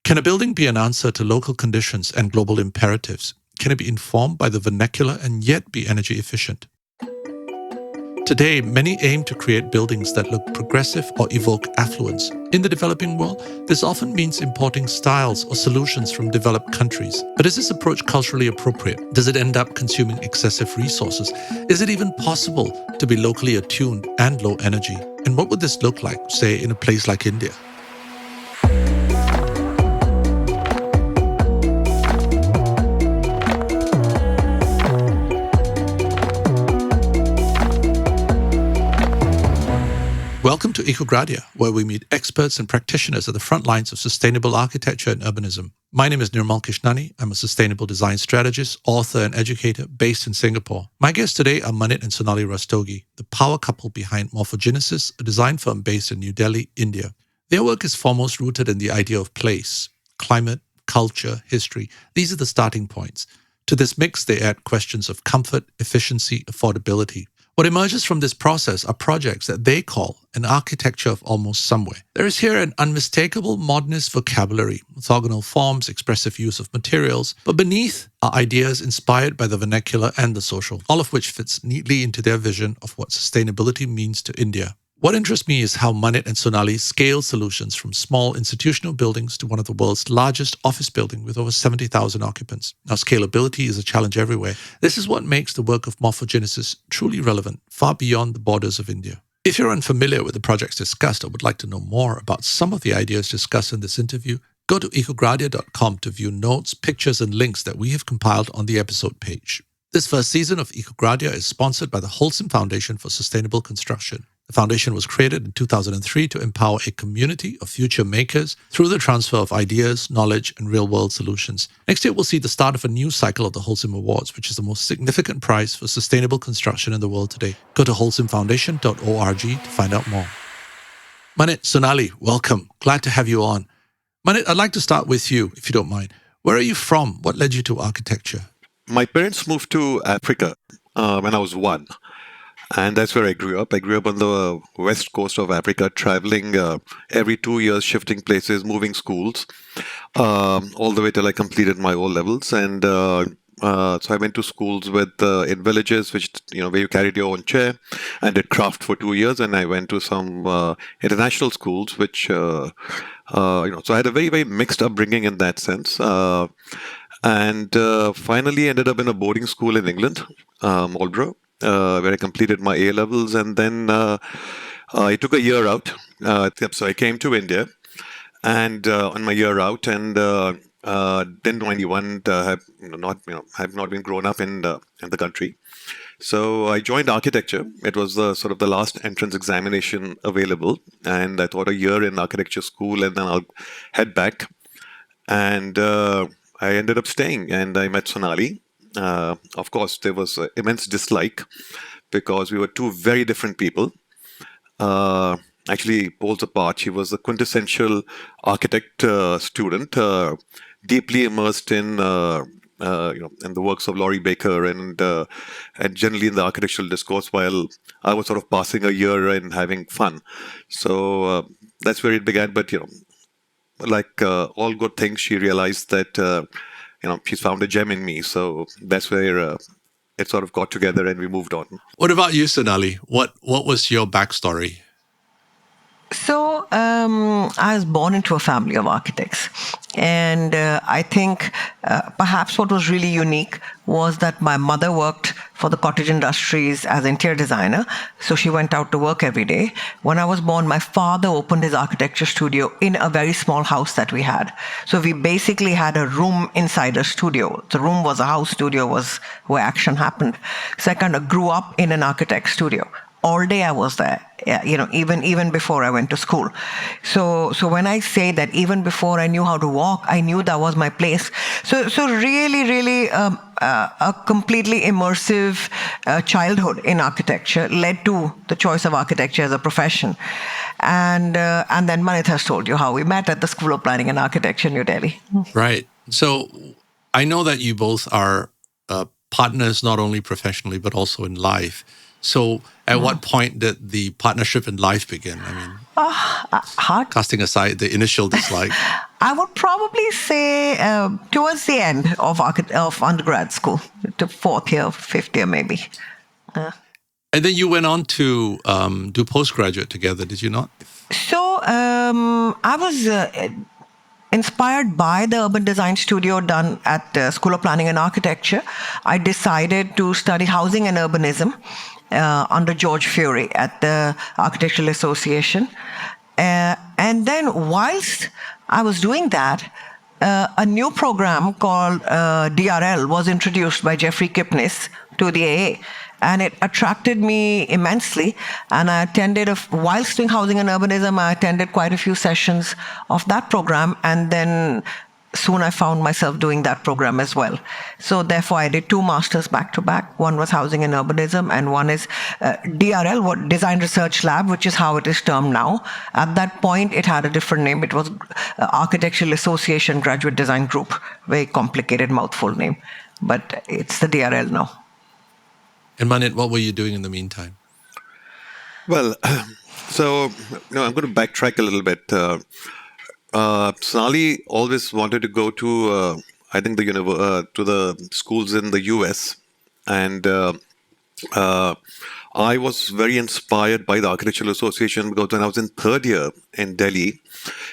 Can a building be an answer to local conditions and global imperatives? Can it be informed by the vernacular and yet be energy efficient? Today, many aim to create buildings that look progressive or evoke affluence. In the developing world, this often means importing styles or solutions from developed countries. But is this approach culturally appropriate? Does it end up consuming excessive resources? Is it even possible to be locally attuned and low energy? And what would this look like, say, in a place like India? Welcome to Ecogradia, where we meet experts and practitioners at the front lines of sustainable architecture and urbanism. My name is Nirmal Krishnani. I'm a sustainable design strategist, author, and educator based in Singapore. My guests today are Manit and Sonali Rastogi, the power couple behind Morphogenesis, a design firm based in New Delhi, India. Their work is foremost rooted in the idea of place, climate, culture, history. These are the starting points. To this mix, they add questions of comfort, efficiency, affordability. What emerges from this process are projects that they call an architecture of almost somewhere. There is here an unmistakable modernist vocabulary, orthogonal forms, expressive use of materials, but beneath are ideas inspired by the vernacular and the social, all of which fits neatly into their vision of what sustainability means to India. What interests me is how Manit and Sonali scale solutions from small institutional buildings to one of the world's largest office building with over 70,000 occupants. Now, scalability is a challenge everywhere. This is what makes the work of Morphogenesis truly relevant, far beyond the borders of India. If you're unfamiliar with the projects discussed or would like to know more about some of the ideas discussed in this interview, go to ecogradia.com to view notes, pictures, and links that we have compiled on the episode page. This first season of Ecogradia is sponsored by the Wholesome Foundation for Sustainable Construction. The foundation was created in 2003 to empower a community of future makers through the transfer of ideas, knowledge, and real-world solutions. Next year, we'll see the start of a new cycle of the Wholesome Awards, which is the most significant prize for sustainable construction in the world today. Go to wholesomefoundation.org to find out more. Manit, Sonali, welcome. Glad to have you on. Manit, I'd like to start with you, if you don't mind. Where are you from? What led you to architecture? My parents moved to Africa when I was one. And that's where I grew up. I grew up on the west coast of Africa, traveling every 2 years, shifting places, moving schools, all the way till I completed my O levels. And so I went to schools with in villages, which where you carried your own chair, and did craft for 2 years. And I went to some international schools, which so I had a very, very mixed upbringing in that sense. And finally ended up in a boarding school in England, Marlborough, where I completed my A levels, and then I took a year out. So I came to India, and on my year out, and didn't know anyone. Have not been grown up in the country. So I joined architecture. It was the sort of the last entrance examination available, and I thought a year in architecture school, and then I'll head back. And I ended up staying, and I met Sonali. Of course, there was immense dislike because we were two very different people. Actually, poles apart. She was a quintessential architect student, deeply immersed in in the works of Laurie Baker and generally in the architectural discourse, while I was sort of passing a year and having fun. So that's where it began. But like all good things, she realized that. She's found a gem in me. So that's where it sort of got together and we moved on. What about you, Sonali? What was your backstory? So I was born into a family of architects. And I think perhaps what was really unique was that my mother worked for the cottage industries as interior designer. So she went out to work every day. When I was born, my father opened his architecture studio in a very small house that we had. So we basically had a room inside a studio. The room was a house, studio was where action happened. So I kind of grew up in an architect studio. All day I was there, even before I went to school. So when I say that even before I knew how to walk, I knew that was my place. So really a completely immersive childhood in architecture led to the choice of architecture as a profession. And then Manit has told you how we met at the School of Planning and Architecture in New Delhi. Right. So I know that you both are partners, not only professionally, but also in life. So at what point did the partnership in life begin? I mean, Hard. Casting aside the initial dislike. I would probably say towards the end of undergrad school, to fourth year, fifth year, maybe. And then you went on to do postgraduate together, did you not? So I was inspired by the urban design studio done at the School of Planning and Architecture. I decided to study housing and urbanism under George Fury at the Architectural Association. And then whilst I was doing that, a new program called DRL was introduced by Jeffrey Kipnis to the AA. And it attracted me immensely. And I attended, whilst doing housing and urbanism, I attended quite a few sessions of that program. And then soon I found myself doing that program as well. So therefore, I did two masters back to back. One was housing and urbanism, and one is DRL, Design Research Lab, which is how it is termed now. At that point, it had a different name. It was Architectural Association Graduate Design Group. Very complicated mouthful name. But it's the DRL now. And Manit, what were you doing in the meantime? Well, so I'm going to backtrack a little bit. Sonali always wanted to go to, I think, to the schools in the US, and I was very inspired by the Architectural Association because when I was in third year in Delhi,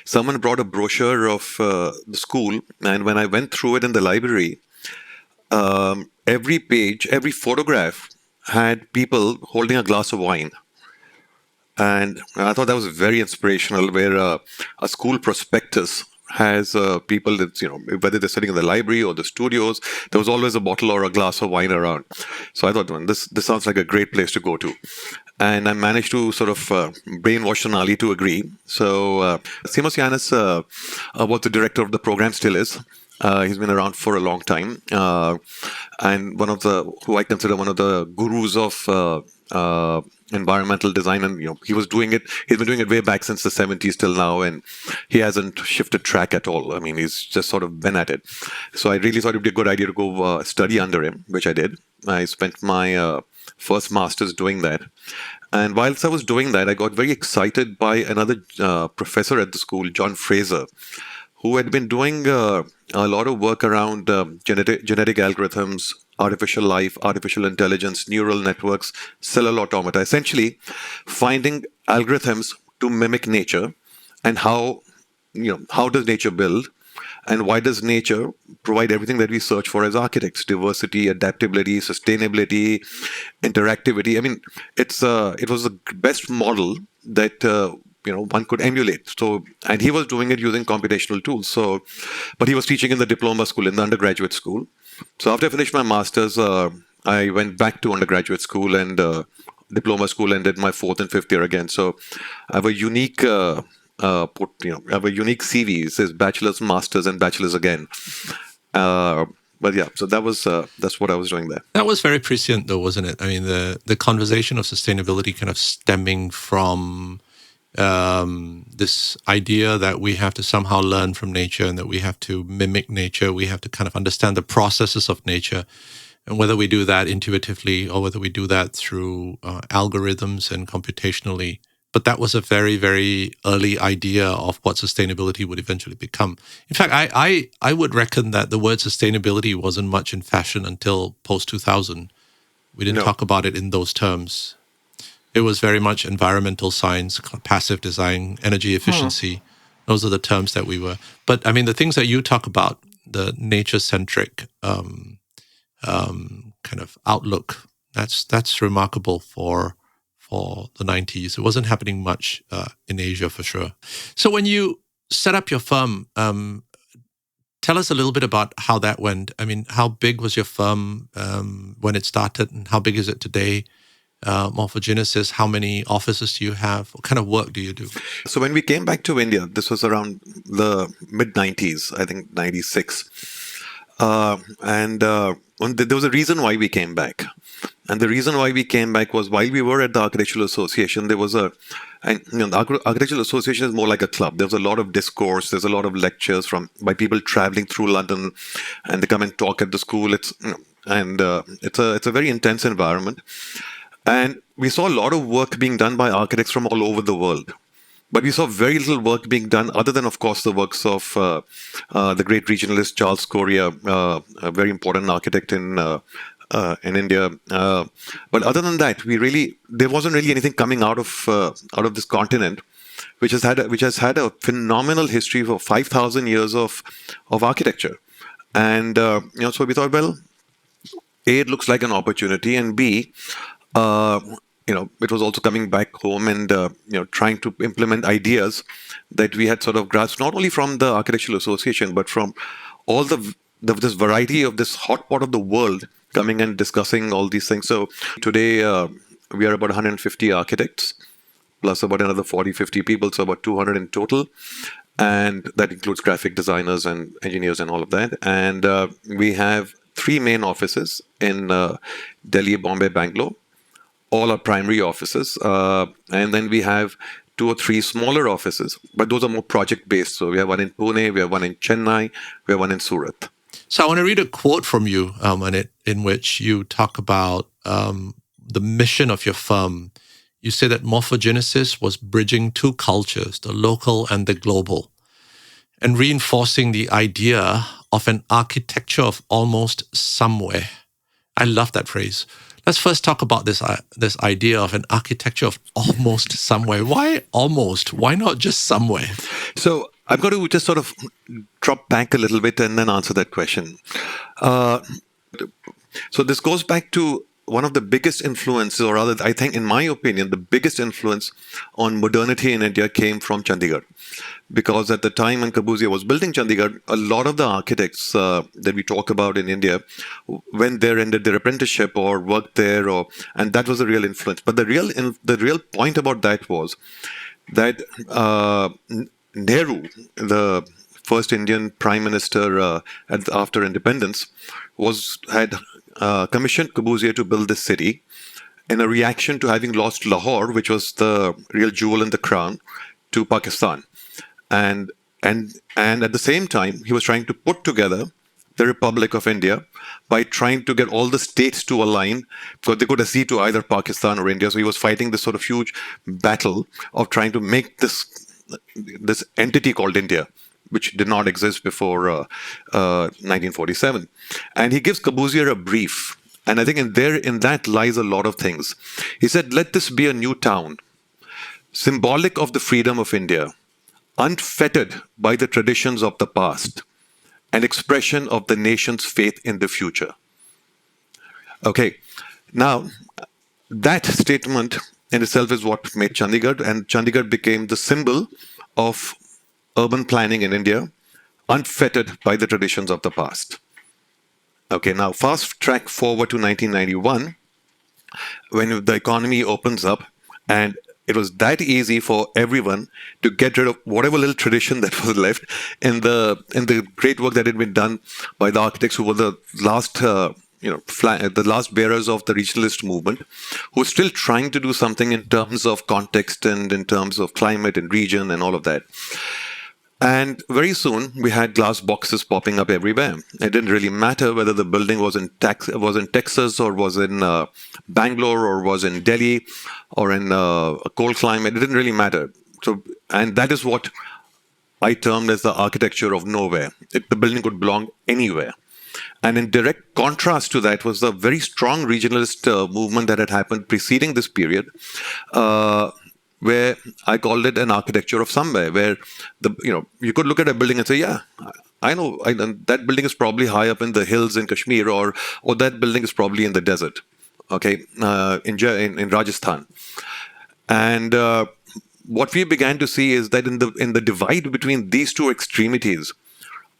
someone brought a brochure of the school, and when I went through it in the library, every page, every photograph had people holding a glass of wine. And I thought that was very inspirational, where a school prospectus has people that, whether they're sitting in the library or the studios, there was always a bottle or a glass of wine around. So I thought, well, this sounds like a great place to go to. And I managed to sort of brainwash Sonali to agree. So Seamus Yanis was the director of the program, still is. He's been around for a long time, and who I consider one of the gurus of environmental design. And he's been doing it way back since the 70s till now, and he hasn't shifted track at all. I mean, he's just sort of been at it. So I really thought it'd be a good idea to go study under him, which I did. I spent my first master's doing that. And whilst I was doing that, I got very excited by another professor at the school, John Fraser, who had been doing a lot of work around genetic algorithms, artificial life, artificial intelligence, neural networks, cellular automata, essentially finding algorithms to mimic nature, and how does nature build, and why does nature provide everything that we search for as architects: diversity, adaptability, sustainability, interactivity. I mean, it was the best model that one could emulate. So, and he was doing it using computational tools. So, but he was teaching in the diploma school, in the undergraduate school. So after I finished my master's, I went back to undergraduate school and diploma school, and did my fourth and fifth year again. So I have a unique, CV. It says bachelor's, master's, and bachelor's again. But yeah, so that's what I was doing there. That was very prescient, though, wasn't it? I mean, the conversation of sustainability kind of stemming from this idea that we have to somehow learn from nature, and that we have to mimic nature. We have to kind of understand the processes of nature, and whether we do that intuitively or whether we do that through algorithms and computationally. But that was a very, very early idea of what sustainability would eventually become. In fact, I would reckon that the word sustainability wasn't much in fashion until post-2000. We didn't talk about it in those terms. It was very much environmental science, passive design, energy efficiency. Those are the terms that we were. But I mean, the things that you talk about, the nature-centric kind of outlook, that's remarkable for the 90s. It wasn't happening much in Asia, for sure. So when you set up your firm, tell us a little bit about how that went. I mean, how big was your firm when it started, and how big is it today? Morphogenesis, how many offices do you have? What kind of work do you do? So when we came back to India, this was around the mid-90s, I think 96. There was a reason why we came back. And the reason why we came back was, while we were at the Architectural Association, there was the Architectural Association is more like a club. There's a lot of discourse. There's a lot of lectures by people traveling through London, and they come and talk at the school. It's a very intense environment. And we saw a lot of work being done by architects from all over the world. But we saw very little work being done, other than, of course, the works of the great regionalist Charles Correa, a very important architect in India. But other than that, there wasn't really anything coming out of this continent, which has had a phenomenal history for 5,000 years of architecture. And so we thought, well, A, it looks like an opportunity, and B, it was also coming back home and trying to implement ideas that we had sort of grasped not only from the Architectural Association but from all this variety of this hot pot of the world coming and discussing all these things. So today we are about 150 architects plus about another 40-50 people, so about 200 in total. And that includes graphic designers and engineers and all of that. And we have 3 main offices in Delhi, Bombay, Bangalore. All are primary offices. And then we have 2 or 3 smaller offices, but those are more project-based. So we have one in Pune, we have one in Chennai, we have one in Surat. So I want to read a quote from you, Manit, in which you talk about the mission of your firm. You say that Morphogenesis was bridging 2 cultures, the local and the global, and reinforcing the idea of an architecture of almost somewhere. I love that phrase. Let's first talk about this idea of an architecture of almost somewhere. Why almost? Why not just somewhere? So I'm going to just sort of drop back a little bit and then answer that question. So this goes back to one of the biggest influences, or rather, I think, in my opinion, the biggest influence on modernity in India came from Chandigarh. Because at the time when Corbusier was building Chandigarh, a lot of the architects that we talk about in India went there and did their apprenticeship or worked there, and that was a real influence. But the real point about that was that Nehru, the first Indian Prime Minister after independence, had commissioned Corbusier to build this city in a reaction to having lost Lahore, which was the real jewel in the crown, to Pakistan. And at the same time, he was trying to put together the Republic of India by trying to get all the states to align, because they could accede to either Pakistan or India. So he was fighting this sort of huge battle of trying to make this entity called India, which did not exist before 1947. And he gives Corbusier a brief. And I think in that lies a lot of things. He said, let this be a new town, symbolic of the freedom of India, unfettered by the traditions of the past, an expression of the nation's faith in the future. Okay, now that statement in itself is what made Chandigarh, and Chandigarh became the symbol of urban planning in India, unfettered by the traditions of the past. Okay, now fast track forward to 1991, when the economy opens up, and it was that easy for everyone to get rid of whatever little tradition that was left in the great work that had been done by the architects who were the last the last bearers of the regionalist movement, who were still trying to do something in terms of context and in terms of climate and region and all of that. And very soon, we had glass boxes popping up everywhere. It didn't really matter whether the building was in Texas or was in Bangalore or was in Delhi or in a cold climate. It didn't really matter. So, and that is what I termed as the architecture of nowhere. The building could belong anywhere. And in direct contrast to that was the very strong regionalist movement that had happened preceding this period, where I called it an architecture of somewhere, where you could look at a building and say, yeah, I know that building is probably high up in the hills in Kashmir, or that building is probably in the desert, okay, in Rajasthan. And what we began to see is that in the divide between these two extremities,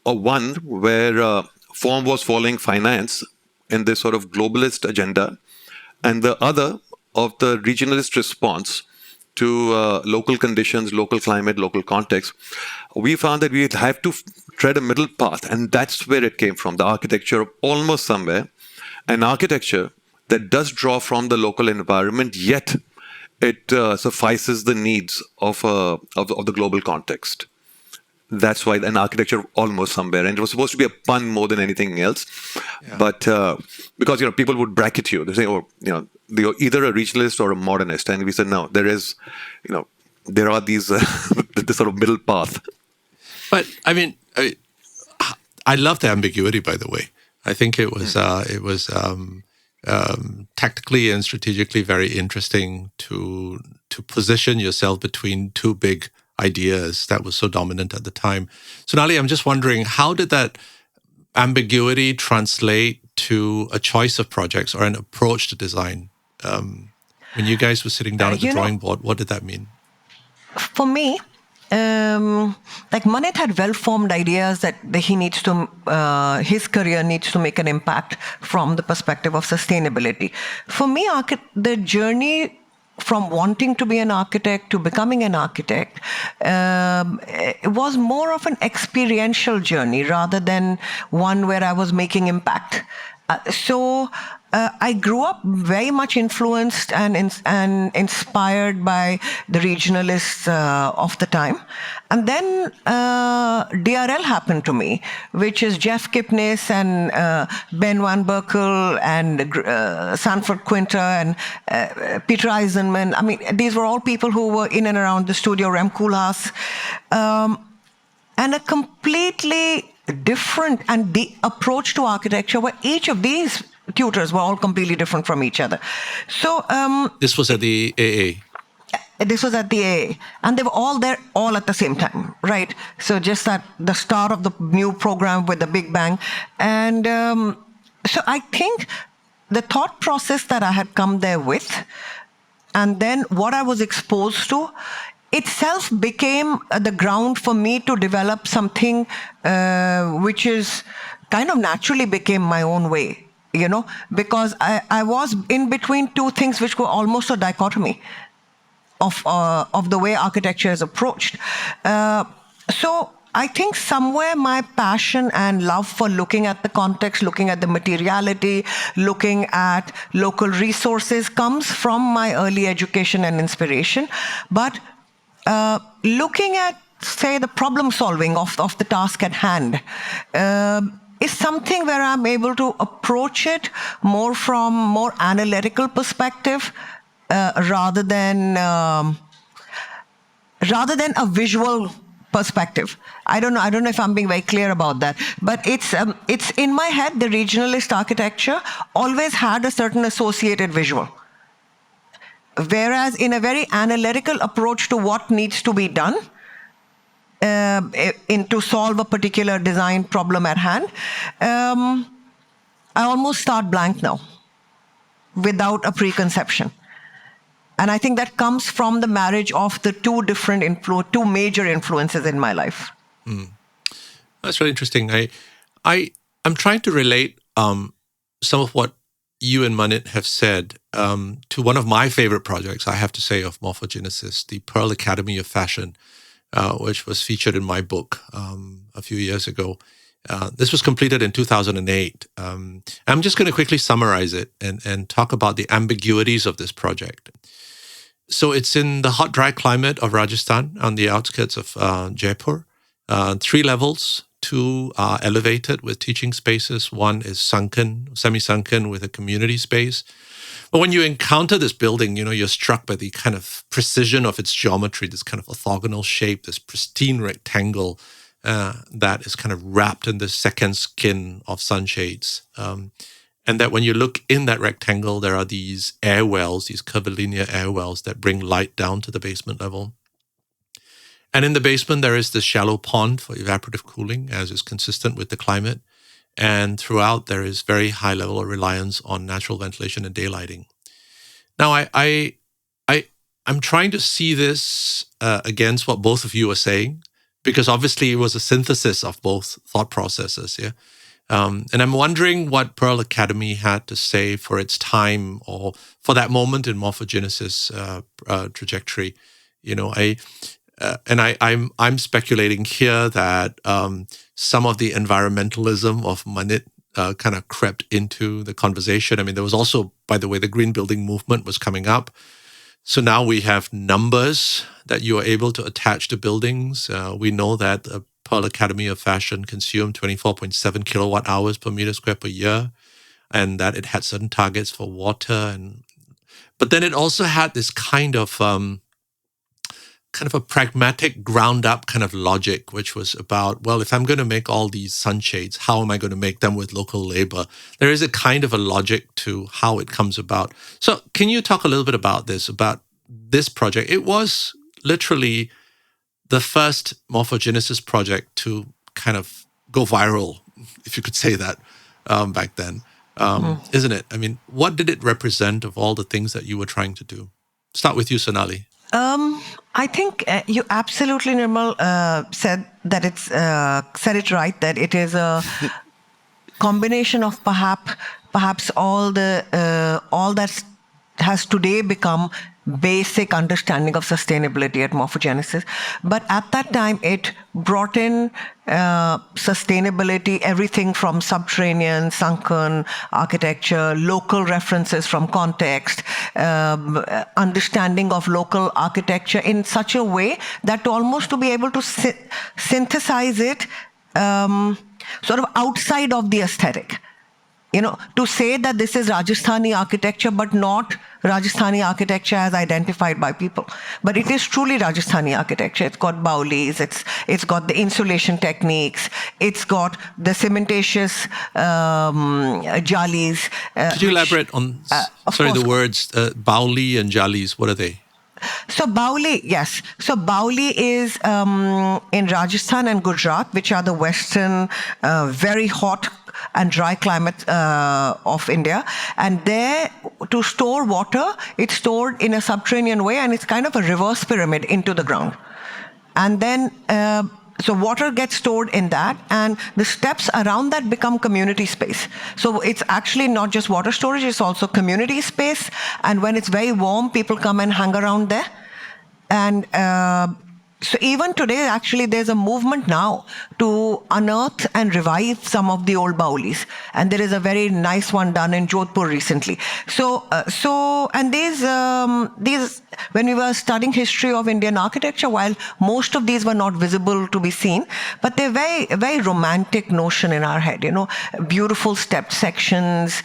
one where form was following finance in this sort of globalist agenda, and the other of the regionalist response to local conditions, local climate, local context, we found that we have to tread a middle path. And that's where it came from, the architecture of almost somewhere, an architecture that does draw from the local environment, yet it suffices the needs of the global context. That's why an architecture of almost somewhere. And it was supposed to be a pun more than anything else. Yeah. But because people would bracket you. They say, you're either a regionalist or a modernist. And we said, no, there is, there are these this sort of middle path. But I mean, I love the ambiguity. By the way, I think it was tactically and strategically very interesting to position yourself between two big ideas that was so dominant at the time. Sonali, I'm just wondering, how did that ambiguity translate to a choice of projects or an approach to design? When you guys were sitting down at the drawing board, what did that mean? For me, like Manit had well-formed ideas that he needs to, his career needs to make an impact from the perspective of sustainability. For me, the journey from wanting to be an architect to becoming an architect it was more of an experiential journey rather than one where I was making impact. So I grew up very much influenced and inspired by the regionalists of the time. And then DRL happened to me, which is Jeff Kipnis and Ben Van Berkel and Sanford Quinter and Peter Eisenman. I mean, these were all people who were in and around the studio, Rem Koolhaas. And a completely different and the approach to architecture where each of these tutors were all completely different from each other. So this was at the AA. This was at the AA, and they were all there all at the same time, right? So just at the start of the new program with the Big Bang. And so I think the thought process that I had come there with, and then what I was exposed to, itself became the ground for me to develop something which is kind of naturally became my own way. Because I was in between two things which were almost a dichotomy of the way architecture is approached. So I think somewhere my passion and love for looking at the context, looking at the materiality, looking at local resources comes from my early education and inspiration. But looking at, say, the problem solving of the task at hand, is something where I'm able to approach it more from more analytical perspective rather than a visual perspective. I don't know if I'm being very clear about that, but it's in my head. The regionalist architecture always had a certain associated visual, whereas in a very analytical approach to what needs to be done to solve a particular design problem at hand, I almost start blank now, without a preconception. And I think that comes from the marriage of the two major influences in my life. That's really interesting. I'm trying to relate some of what you and Manit have said to one of my favorite projects, I have to say, of Morphogenesis, the Pearl Academy of Fashion, which was featured in my book a few years ago. This was completed in 2008. I'm just going to quickly summarize it and talk about the ambiguities of this project. So it's in the hot, dry climate of Rajasthan on the outskirts of Jaipur. 3 levels, 2 are elevated with teaching spaces. 1 is sunken, semi-sunken with a community space. But when you encounter this building, you're struck by the kind of precision of its geometry, this kind of orthogonal shape, this pristine rectangle that is kind of wrapped in the second skin of sunshades. And that when you look in that rectangle, there are these air wells, these curvilinear air wells that bring light down to the basement level. And in the basement, there is this shallow pond for evaporative cooling, as is consistent with the climate. And throughout, there is very high level of reliance on natural ventilation and daylighting. Now, I'm trying to see this against what both of you are saying, because obviously it was a synthesis of both thought processes, yeah? And I'm wondering what Pearl Academy had to say for its time or for that moment in Morphogenesis trajectory. I'm speculating here that some of the environmentalism of Manit kind of crept into the conversation. I mean, there was also, by the way, the green building movement was coming up. So now we have numbers that you are able to attach to buildings. We know that the Pearl Academy of Fashion consumed 24.7 kilowatt hours per meter square per year, and that it had certain targets for water. But then it also had this kind of kind of a pragmatic, ground-up kind of logic, which was about, well, if I'm going to make all these sunshades, how am I going to make them with local labor? There is a kind of a logic to how it comes about. So can you talk a little bit about this project? It was literally the first Morphogenesis project to kind of go viral, if you could say that, back then, isn't it? I mean, what did it represent of all the things that you were trying to do? Start with you, Sonali. I think you absolutely, Nirmal, said it right, that it is a combination of perhaps all that has today become basic understanding of sustainability at Morphogenesis. But at that time, it brought in sustainability, everything from subterranean, sunken architecture, local references from context, understanding of local architecture in such a way that almost to be able to synthesize it sort of outside of the aesthetic. To say that this is Rajasthani architecture, but not Rajasthani architecture as identified by people. But it is truly Rajasthani architecture. It's got baulis, it's got the insulation techniques, it's got the cementitious jalis. Could you elaborate on, the words bauli and jalis, what are they? So Bauli, yes. So Bauli is in Rajasthan and Gujarat, which are the western, very hot and dry climate of India. And there, to store water, it's stored in a subterranean way, and it's kind of a reverse pyramid into the ground. And then, so water gets stored in that, and the steps around that become community space. So it's actually not just water storage, it's also community space. And when it's very warm, people come and hang around there. And so even today, actually, there's a movement now to unearth and revive some of the old baulis. And there is a very nice one done in Jodhpur recently. And these, when we were studying history of Indian architecture, while most of these were not visible to be seen, but they're very, very romantic notion in our head, beautiful stepped sections,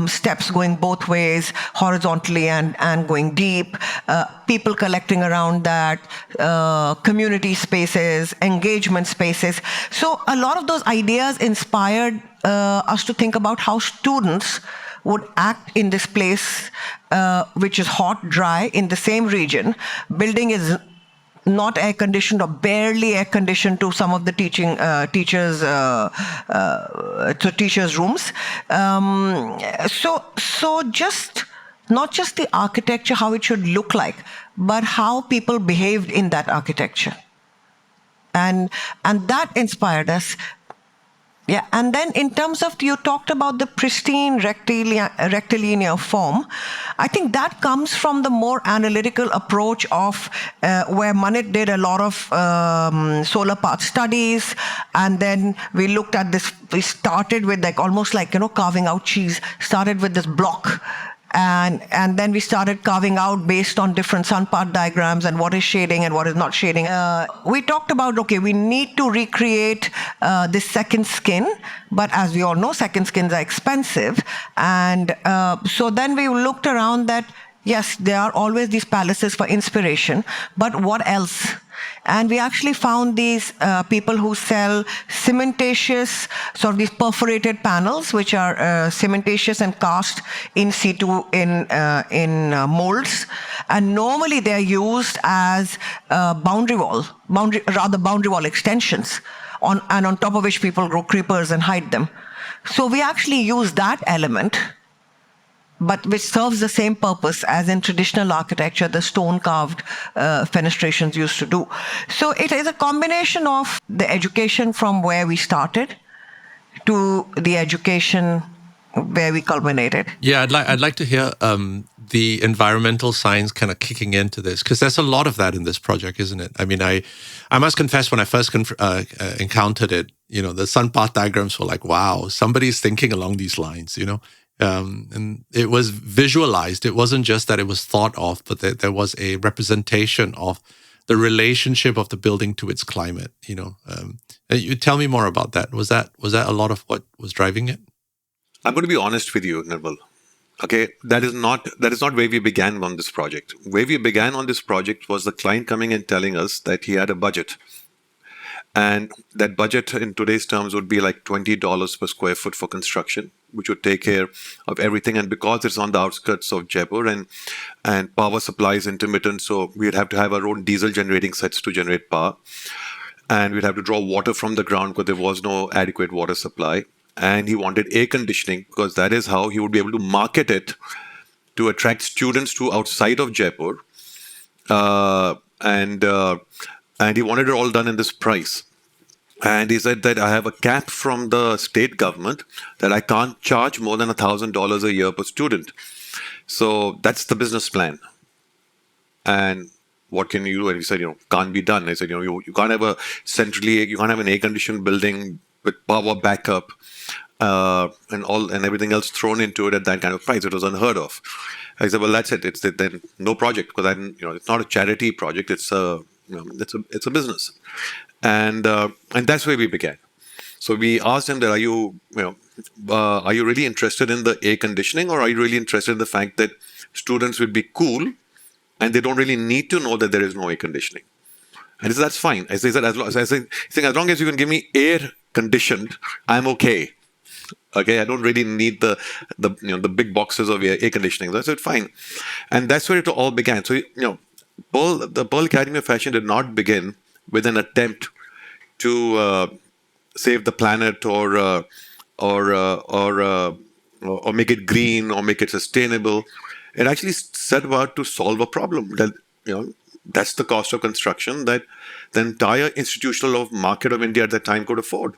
steps going both ways, horizontally and going deep, people collecting around that, community spaces, engagement spaces. So a lot of those ideas inspired us to think about how students would act in this place, which is hot, dry, in the same region. Building is not air conditioned or barely air conditioned to some of the teachers' rooms. So just not just the architecture, how it should look like, but how people behaved in that architecture. And that inspired us. Yeah, and then in terms of, you talked about the pristine rectilinear form. I think that comes from the more analytical approach of where Manit did a lot of solar path studies, and then we looked at this. We started with almost like carving out cheese. Started with this block. And then we started carving out based on different sun path diagrams and what is shading and what is not shading. We talked about, we need to recreate this second skin, but as we all know, second skins are expensive. And so then we looked around that, yes, there are always these palaces for inspiration, but what else? And we actually found these people who sell cementitious, sort of these perforated panels, which are cementitious and cast in situ in molds. And normally they're used as boundary wall extensions, on top of which people grow creepers and hide them. So we actually use that element, but which serves the same purpose as in traditional architecture, the stone-carved fenestrations used to do. So it is a combination of the education from where we started to the education where we culminated. Yeah, I'd like to hear the environmental science kind of kicking into this, because there's a lot of that in this project, isn't it? I mean, I must confess, when I first encountered it, the sun path diagrams were like, wow, somebody's thinking along these lines, and it was visualized. It wasn't just that it was thought of, but there was a representation of the relationship of the building to its climate. You tell me more about that. Was that a lot of what was driving it? I'm going to be honest with you, Nirmal. Okay, that is not where we began on this project. Where we began on this project was the client coming and telling us that he had a budget, and that budget in today's terms would be like $20 per square foot for construction, which would take care of everything. And because it's on the outskirts of Jaipur and power supply is intermittent, so we'd have to have our own diesel generating sets to generate power, and we'd have to draw water from the ground because there was no adequate water supply. And he wanted air conditioning because that is how he would be able to market it to attract students to outside of Jaipur, uh, and uh, and he wanted it all done in this price. And he said that I have a cap from the state government that I can't charge more than $1,000 a year per student. So that's the business plan. And what can you do? And he said, can't be done. I said, you can't have you can't have an air-conditioned building with power backup and everything else thrown into it at that kind of price. It was unheard of. I said, well, that's it. It's then no project because it's not a charity project. It's a business, and that's where we began. So we asked him that are you really interested in the air conditioning, or are you really interested in the fact that students would be cool and they don't really need to know that there is no air conditioning? And he said, that's fine. I said, as long as you can give me air conditioned, I'm okay. Okay, I don't really need the big boxes of air conditioning. So I said, fine, and that's where it all began. So the Pearl Academy of Fashion did not begin with an attempt to save the planet or make it green or make it sustainable. It actually set about to solve a problem that that's the cost of construction that the entire institutional market of India at that time could afford,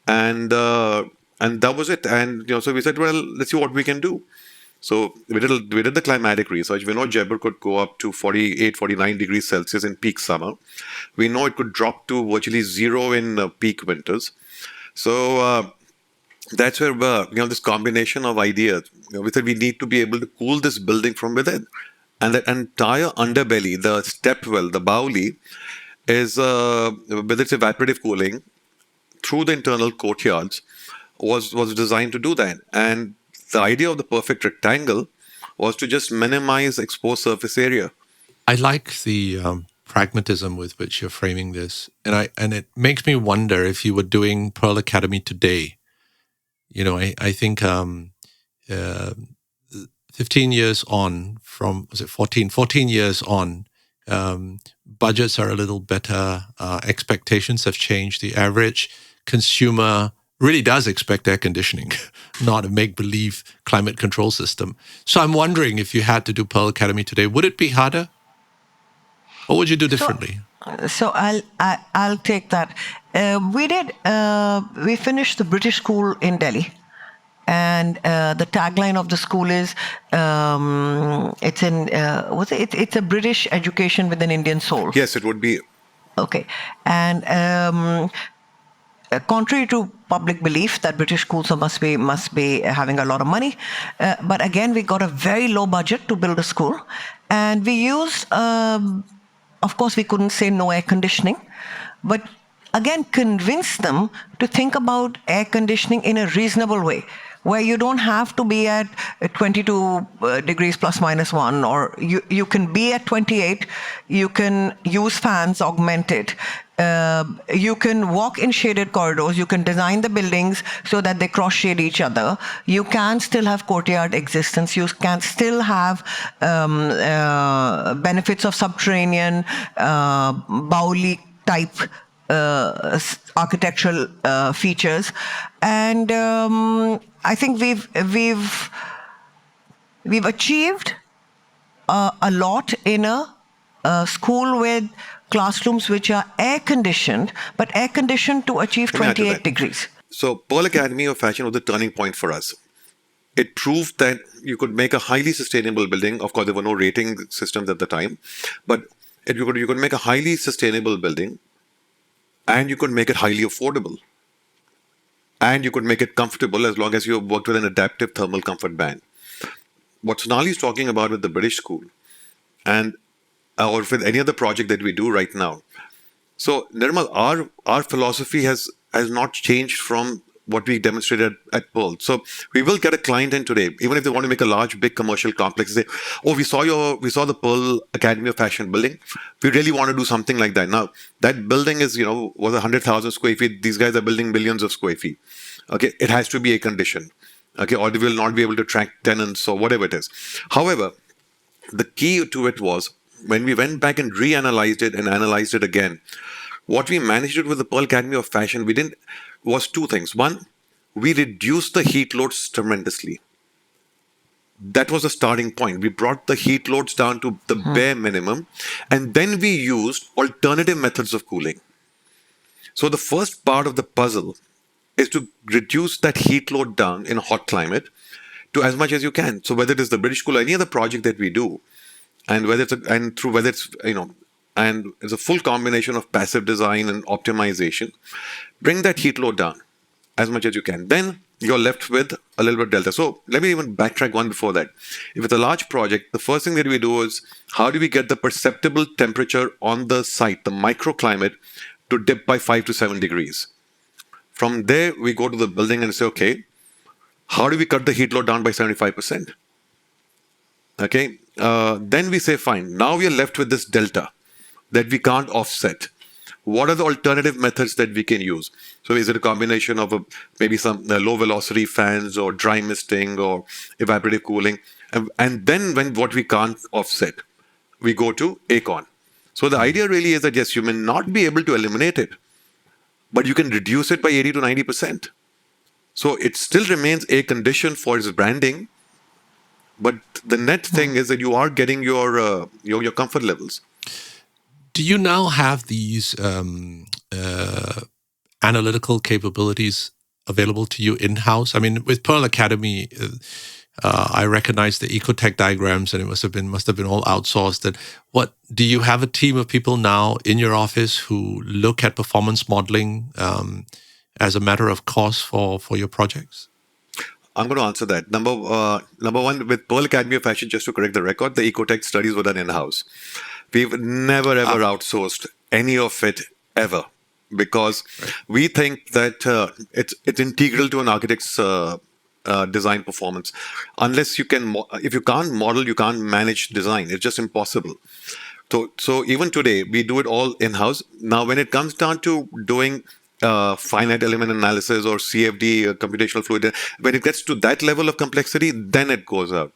and that was it. And so we said, well, let's see what we can do. So we did the climatic research. We know Jaipur could go up to 48, 49 degrees Celsius in peak summer. We know it could drop to virtually zero in peak winters. So that's where this combination of ideas. We said we need to be able to cool this building from within, and that entire underbelly, the stepwell, the Bauli, is with its evaporative cooling through the internal courtyards was designed to do that. And the idea of the perfect rectangle was to just minimize exposed surface area. I like the pragmatism with which you're framing this, and it makes me wonder if you were doing Pearl Academy today. I think uh, 15 years on from, was it 14 years on, budgets are a little better. Expectations have changed. The average consumer really does expect air conditioning, not a make-believe climate control system. So I'm wondering, if you had to do Pearl Academy today, would it be harder? What would you do differently? So I'll take that. We finished the British school in Delhi, and the tagline of the school is it's a British education with an Indian soul. Yes, it would be. Okay, and contrary to public belief that British schools must be having a lot of money, but again we got a very low budget to build a school, and we used. Of course, we couldn't say no air conditioning, but again, convince them to think about air conditioning in a reasonable way, where you don't have to be at 22 degrees plus minus one, or you can be at 28, you can use fans, augment it. You can walk in shaded corridors. You can design the buildings so that they cross shade each other. You can still have courtyard existence. You can still have benefits of subterranean Bauli type architectural features, and I think we've achieved a lot in a school with classrooms which are air conditioned, but air conditioned to achieve 28 degrees. So Pearl Academy of Fashion was the turning point for us. It proved that you could make a highly sustainable building. Of course, there were no rating systems at the time, but you could make a highly sustainable building, and you could make it highly affordable, and you could make it comfortable as long as you worked with an adaptive thermal comfort band. What Sonali is talking about with the British school, and or with any other project that we do right now. So Nirmal, our philosophy has not changed from what we demonstrated at Pearl. So we will get a client in today, even if they want to make a large, big commercial complex. They say, "Oh, we saw the Pearl Academy of Fashion building. We really want to do something like that." Now that building is, was 100,000 square feet. These guys are building millions of square feet. Okay, it has to be air conditioned. Okay, or they will not be able to attract tenants or whatever it is. However, the key to it was when we went back and reanalyzed it and analyzed it again. What we managed it with the Pearl Academy of Fashion, was two things. One, we reduced the heat loads tremendously. That was the starting point. We brought the heat loads down to the bare minimum, and then we used alternative methods of cooling. So the first part of the puzzle is to reduce that heat load down in a hot climate to as much as you can. So whether it is the British School or any other project that we do, and whether it's a full combination of passive design and optimization, bring that heat load down as much as you can. Then you're left with a little bit of delta. So let me even backtrack one before that. If it's a large project, the first thing that we do is how do we get the perceptible temperature on the site, the microclimate, to dip by 5 to 7 degrees. From there, we go to the building and say, okay, how do we cut the heat load down by 75%? Okay, then we say, fine, now we are left with this delta that we can't offset. What are the alternative methods that we can use? So is it a combination of maybe some low velocity fans or dry misting or evaporative cooling? And then what we can't offset, we go to ACON. So the idea really is that, yes, you may not be able to eliminate it, but you can reduce it by 80 to 90%. So it still remains air conditioned for its branding, but the net thing is that you are getting your comfort levels. Do you now have these analytical capabilities available to you in-house? I mean, with Pearl Academy, I recognize the ecotech diagrams, and it must have been all outsourced. And what do you have a team of people now in your office who look at performance modeling as a matter of course for your projects? I'm going to answer that. Number one, with Pearl Academy of Fashion, just to correct the record, the ecotech studies were done in-house. We've never ever outsourced any of it ever, because we think that it's integral to an architect's design performance. Unless if you can't model, you can't manage design. It's just impossible. So even today, we do it all in-house. Now, when it comes down to doing finite element analysis or CFD, computational fluid, when it gets to that level of complexity, then it goes out.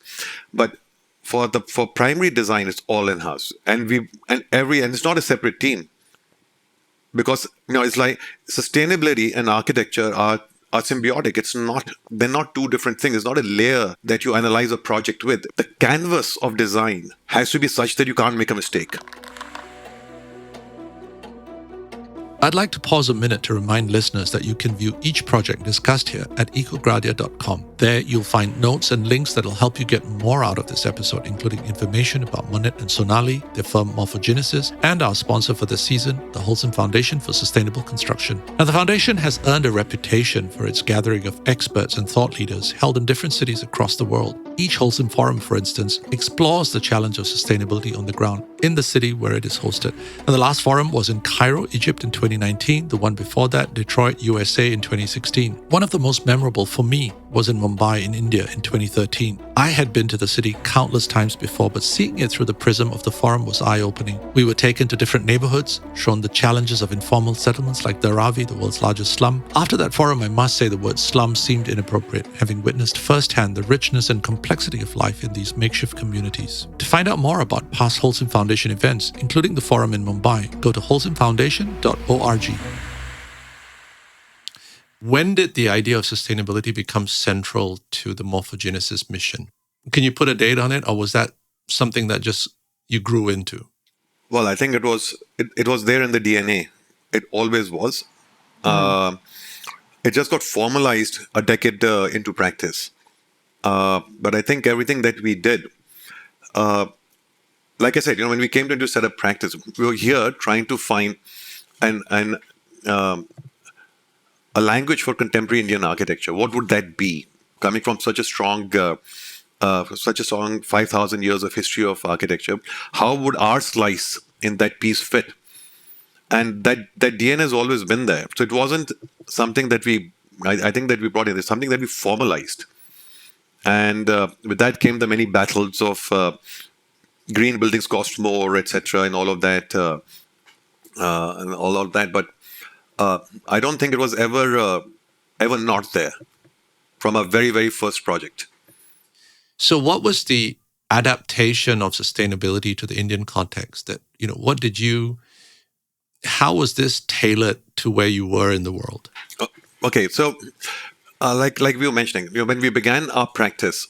But for primary design, it's all in-house, and it's not a separate team, because it's like sustainability and architecture are symbiotic. They're not two different things. It's not a layer that you analyze a project with. The canvas of design has to be such that you can't make a mistake. I'd like to pause a minute to remind listeners that you can view each project discussed here at ecogradia.com. There you'll find notes and links that will help you get more out of this episode, including information about Manit and Sonali, their firm Morphogenesis, and our sponsor for this season, the Wholesome Foundation for Sustainable Construction. Now, the foundation has earned a reputation for its gathering of experts and thought leaders held in different cities across the world. Each Wholesome Forum, for instance, explores the challenge of sustainability on the ground in the city where it is hosted. And the last forum was in Cairo, Egypt in 2019, the one before that, Detroit, USA in 2016. One of the most memorable for me was in Mumbai in India in 2013. I had been to the city countless times before, but seeing it through the prism of the forum was eye-opening. We were taken to different neighborhoods, shown the challenges of informal settlements like Dharavi, the world's largest slum. After that forum, I must say the word slum seemed inappropriate, having witnessed firsthand the richness and complexity of life in these makeshift communities. To find out more about past Wholesome Foundation events, including the forum in Mumbai, go to wholesomefoundation.org. When did the idea of sustainability become central to the Morphogenesis mission? Can you put a date on it, or was that something that just you grew into? Well, I think it was there in the DNA. It always was. It just got formalized a decade into practice. But I think everything that we did, like I said, when we came to set up practice, we were here trying to find a language for contemporary Indian architecture. What would that be? Coming from such a strong 5,000 years of history of architecture, how would our slice in that piece fit? And that DNA has always been there. So it wasn't something that we I think that we brought in is something that we formalized. And with that came the many battles of green buildings cost more, etc., and all of that, and all of that. But I don't think it was ever not there from a very, very first project. So what was the adaptation of sustainability to the Indian context? That, how was this tailored to where you were in the world? Okay, so like we were mentioning, when we began our practice,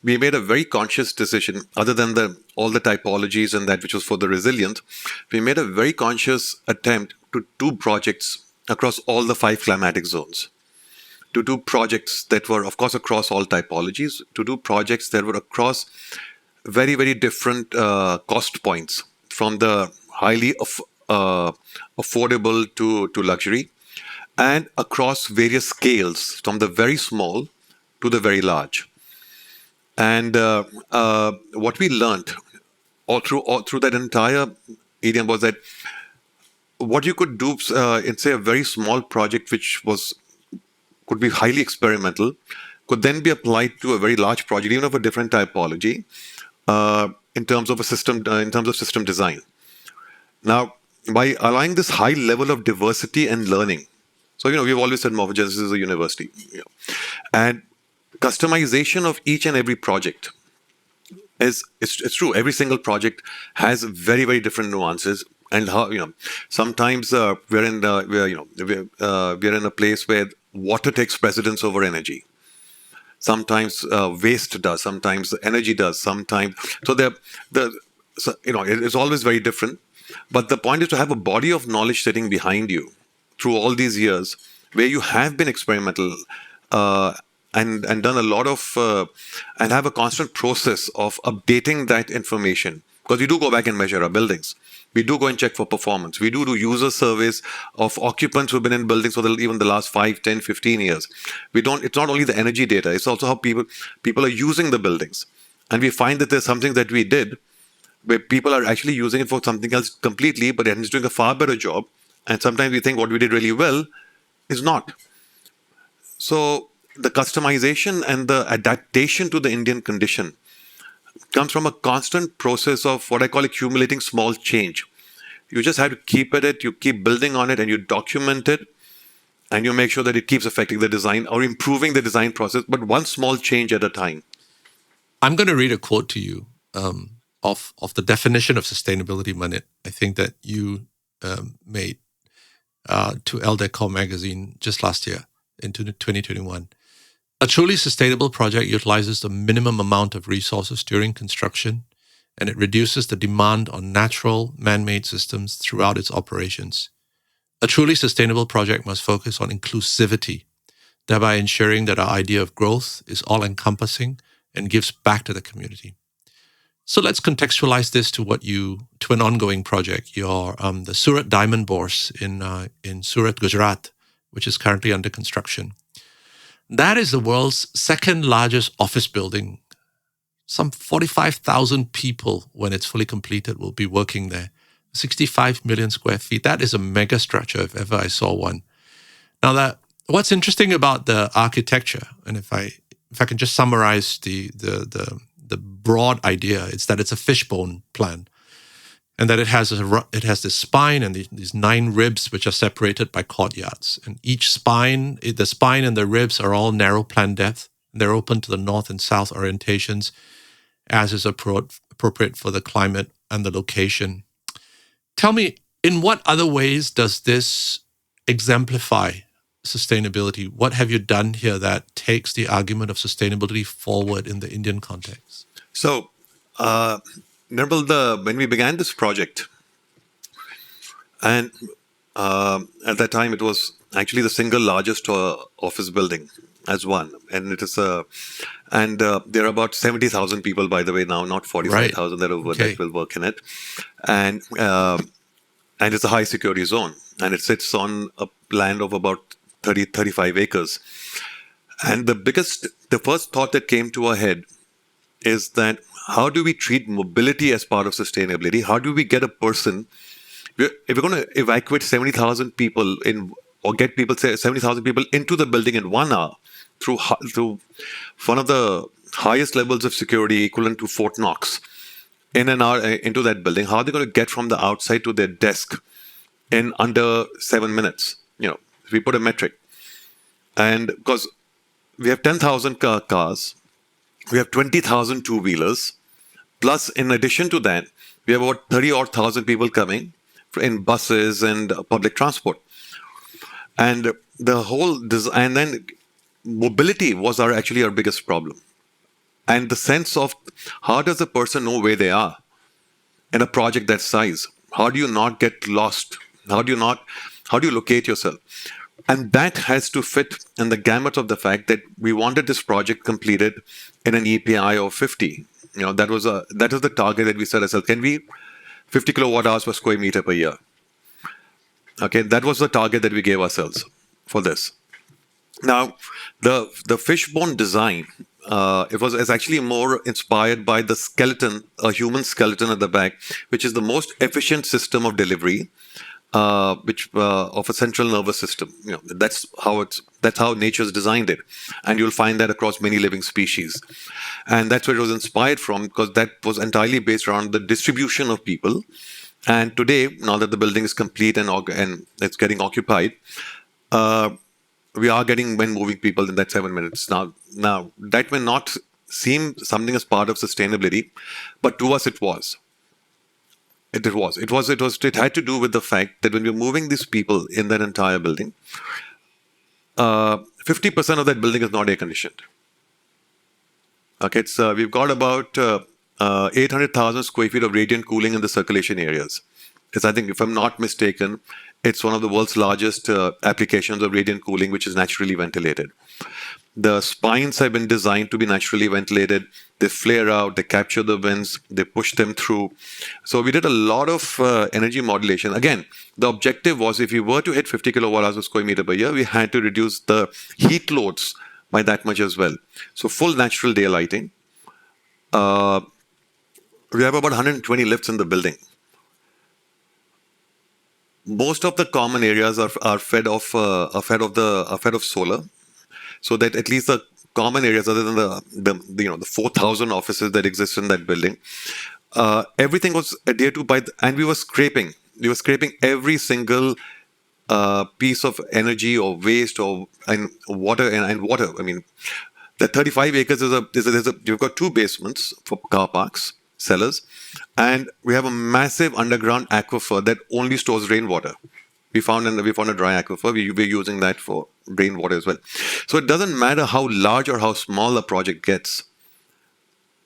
we made a very conscious decision. Other than all the typologies and that which was for the resilient, we made a very conscious attempt to do projects across all the 5 climatic zones. To do projects that were, of course, across all typologies. To do projects that were across very, very different cost points, from the highly affordable to luxury, and across various scales, from the very small to the very large. And what we learned all through that entire medium was that what you could do in, say, a very small project, which could be highly experimental, could then be applied to a very large project, even of a different typology, in terms of system design. Now, by allowing this high level of diversity and learning, so we've always said Morphogenesis is a university, and customization of each and every project it's true. Every single project has very, very different nuances, and how sometimes we're in a place where water takes precedence over energy. Sometimes waste does. Sometimes energy does. Sometimes it's always very different. But the point is to have a body of knowledge sitting behind you through all these years, where you have been experimental. And done a lot of and have a constant process of updating that information, because we do go back and measure our buildings. We do go and check for performance. We do user surveys of occupants who've been in buildings for even the last 5, 10, 15 years. It's not only the energy data, it's also how people are using the buildings. And we find that there's something that we did where people are actually using it for something else completely, but it's doing a far better job. And sometimes we think what we did really well is not. So the customization and the adaptation to the Indian condition comes from a constant process of what I call accumulating small change. You just have to keep at it, you keep building on it, and you document it, and you make sure that it keeps affecting the design or improving the design process, but one small change at a time. I'm going to read a quote to you of the definition of sustainability, Manit. I think that you made to El Decor magazine just last year, into 2021. A truly sustainable project utilizes the minimum amount of resources during construction, and it reduces the demand on natural, man-made systems throughout its operations. A truly sustainable project must focus on inclusivity, thereby ensuring that our idea of growth is all-encompassing and gives back to the community. So let's contextualize this to an ongoing project. The Surat Diamond Bourse in Surat, Gujarat, which is currently under construction. That is the world's second largest office building. Some 45,000 people, when it's fully completed, will be working there. 65 million square feet. That is a mega structure if ever I saw one. Now, what's interesting about the architecture, and if I can just summarize the broad idea, it's that it's a fishbone plan, and that it has this spine and these 9 ribs which are separated by courtyards. And each spine, the spine and the ribs are all narrow plan depth. They're open to the north and south orientations, as is appropriate for the climate and the location. Tell me, in what other ways does this exemplify sustainability? What have you done here that takes the argument of sustainability forward in the Indian context? So, Nirmal, when we began this project, and at that time it was actually the single largest office building as one, and it is there are about 70,000 people, by the way, now, not 45,000 that will work in it, and it's a high security zone, and it sits on a land of about 35 acres. And the first thought that came to our head is that how do we treat mobility as part of sustainability? How do we get a person, if we're going to evacuate 70,000 people in or get people, say 70,000 people into the building in 1 hour through one of the highest levels of security equivalent to Fort Knox in an hour into that building, how are they going to get from the outside to their desk in under 7 minutes? If we put a metric. And because we have 10,000 cars, we have 20,000 two-wheelers, plus in addition to that, we have about 30,000 people coming in buses and public transport. And the whole design, and then mobility was actually our biggest problem. And the sense of how does a person know where they are in a project that size? How do you not get lost? How do you locate yourself? And that has to fit in the gamut of the fact that we wanted this project completed in an EPI of 50. That was the target that we set ourselves. Can we 50 kilowatt hours per square meter per year? Okay, that was the target that we gave ourselves for this. Now, the fishbone design, is actually more inspired by the skeleton, a human skeleton at the back, which is the most efficient system of delivery, of a central nervous system. That's how nature's designed it, and you'll find that across many living species, and that's where it was inspired from, because that was entirely based around the distribution of people. And today, now that the building is complete and it's getting occupied, we are getting moving people in that 7 minutes. Now that may not seem something as part of sustainability, but to us it was. It had to do with the fact that when we're moving these people in that entire building, 50% of that building is not air conditioned. Okay, we've got about 800,000 square feet of radiant cooling in the circulation areas. I think, if I'm not mistaken, it's one of the world's largest applications of radiant cooling, which is naturally ventilated. The spines have been designed to be naturally ventilated. They flare out, they capture the winds, they push them through. So we did a lot of energy modulation. Again, the objective was, if we were to hit 50 kilowatt hours per square meter per year, we had to reduce the heat loads by that much as well. So full natural daylighting. We have about 120 lifts in the building. Most of the common areas are fed off solar, so that at least the common areas, other than the 4,000 offices that exist in that building, everything was adhered to and we were scraping every single piece of energy or waste and water. I mean, the 35 acres you've got 2 basements for car parks, cellars, and we have a massive underground aquifer that only stores rainwater. We found a dry aquifer. We're using that for rainwater as well. So it doesn't matter how large or how small a project gets.